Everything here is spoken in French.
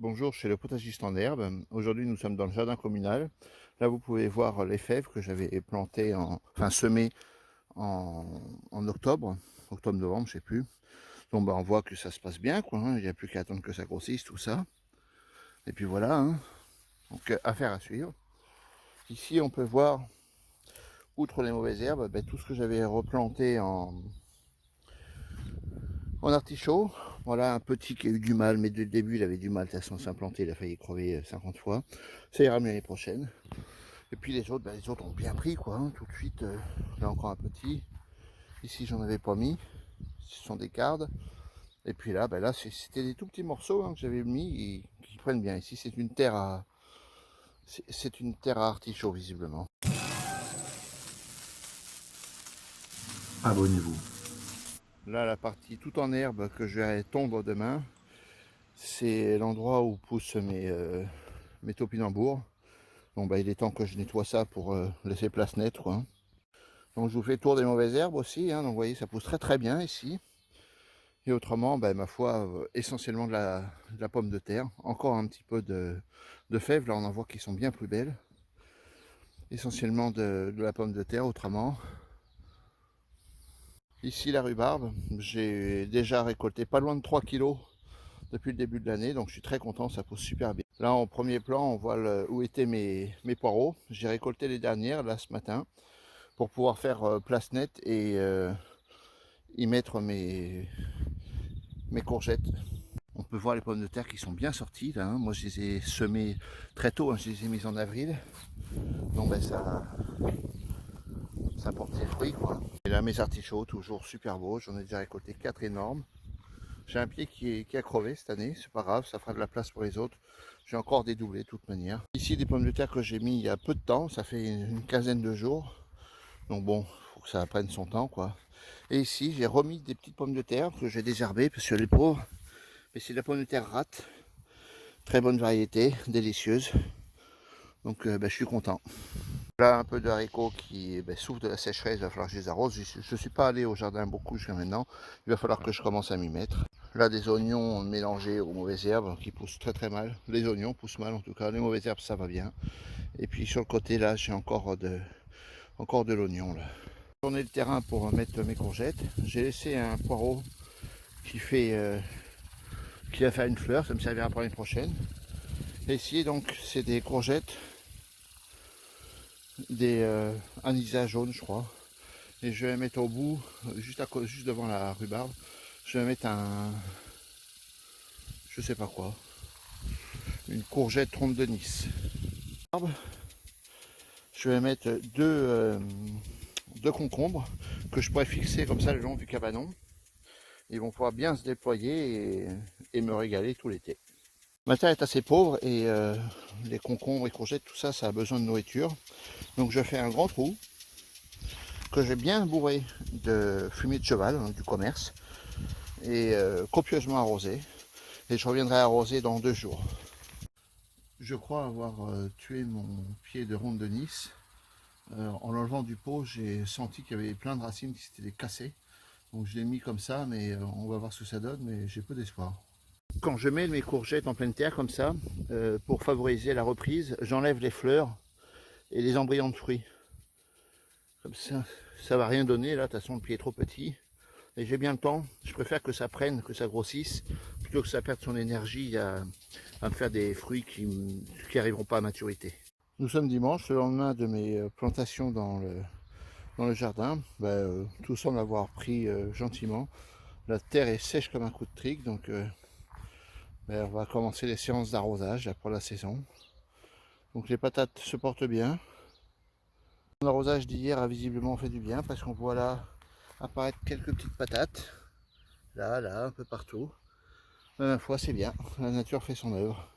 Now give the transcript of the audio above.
Bonjour, chez le potagiste en herbe. Aujourd'hui, nous sommes dans le jardin communal. Là, vous pouvez voir les fèves que j'avais plantées, semées en octobre, octobre-novembre, je sais plus. Donc, on voit que ça se passe bien, quoi, hein. Il n'y a plus qu'à attendre que ça grossisse, tout ça. Et puis voilà, hein. Donc, affaire à suivre. Ici, on peut voir, outre les mauvaises herbes, tout ce que j'avais replanté en artichaut. Voilà un petit qui a eu du mal, mais dès le début il avait du mal à s'implanter, il a failli crever 50 fois. Ça ira mieux l'année prochaine. Et puis les autres ont bien pris, quoi, hein, tout de suite. Là encore un petit. Ici j'en avais pas mis. Ce sont des cardes. Et puis là c'était des tout petits morceaux, hein, que j'avais mis et qui prennent bien. Ici c'est une terre à artichaut visiblement. Abonnez-vous. Là la partie tout en herbe que je vais tondre demain, c'est l'endroit où poussent mes topinambours. Bon il est temps que je nettoie ça pour laisser place nette, quoi, hein. Donc je vous fais le tour des mauvaises herbes aussi, hein. Donc vous voyez, ça pousse très bien ici. Et autrement, ma foi, essentiellement de la pomme de terre. Encore un petit peu de fèves, là on en voit qui sont bien plus belles. Essentiellement de la pomme de terre, autrement. Ici la rhubarbe, j'ai déjà récolté pas loin de 3 kilos depuis le début de l'année, donc je suis très content, ça pousse super bien. Là en premier plan, on voit où étaient mes poireaux. J'ai récolté les dernières, là ce matin, pour pouvoir faire place nette et y mettre mes courgettes. On peut voir les pommes de terre qui sont bien sorties là, hein. Moi je les ai semées très tôt, hein. Je les ai mises en avril. Donc ça porte ses fruits, quoi. Et là mes artichauts, toujours super beaux. J'en ai déjà récolté 4 énormes. J'ai un pied qui a crevé cette année, c'est pas grave, ça fera de la place pour les autres. J'ai encore dédoublé de toute manière. Ici des pommes de terre que j'ai mis il y a peu de temps, ça fait une quinzaine de jours. Donc bon, faut que ça prenne son temps, quoi. Et ici j'ai remis des petites pommes de terre que j'ai désherbées parce que les pauvres. Mais c'est de la pomme de terre rate. Très bonne variété, délicieuse. Donc je suis content. Là un peu de haricots qui souffrent de la sécheresse, il va falloir que je les arrose. Je ne suis pas allé au jardin beaucoup jusqu'à maintenant. Il va falloir que je commence à m'y mettre. Là des oignons mélangés aux mauvaises herbes qui poussent très mal. Les oignons poussent mal en tout cas, les mauvaises herbes ça va bien. Et puis sur le côté là j'ai encore de l'oignon là. J'ai tourné le terrain pour mettre mes courgettes. J'ai laissé un poireau qui va faire une fleur, ça me servira pour l'année prochaine. Et ici donc c'est des courgettes, des anisas jaunes je crois. Et je vais mettre au bout, juste devant la rhubarbe, je vais mettre je sais pas quoi, une courgette trompe de Nice. Je vais mettre deux concombres que je pourrais fixer comme ça le long du cabanon. Ils vont pouvoir bien se déployer et me régaler tout l'été. Ma terre est assez pauvre et les concombres et courgettes, tout ça, ça a besoin de nourriture. Donc je fais un grand trou que j'ai bien bourré de fumier de cheval, hein, du commerce, et copieusement arrosé. Et je reviendrai arroser dans 2 jours. Je crois avoir tué mon pied de ronde de Nice. En l'enlevant du pot, j'ai senti qu'il y avait plein de racines qui s'étaient cassées. Donc je l'ai mis comme ça, mais on va voir ce que ça donne, mais j'ai peu d'espoir. Quand je mets mes courgettes en pleine terre comme ça, pour favoriser la reprise, j'enlève les fleurs et les embryons de fruits. Comme ça va rien donner, là, de toute façon le pied est trop petit. Et j'ai bien le temps, je préfère que ça prenne, que ça grossisse, plutôt que ça perde son énergie à me faire des fruits qui n'arriveront pas à maturité. Nous sommes dimanche, le lendemain de mes plantations dans le jardin. Tout semble avoir pris gentiment. La terre est sèche comme un coup de trique, donc on va commencer les séances d'arrosage pour la saison. Donc les patates se portent bien. L'arrosage d'hier a visiblement fait du bien parce qu'on voit là apparaître quelques petites patates. Là, un peu partout. La dernière fois c'est bien, la nature fait son œuvre.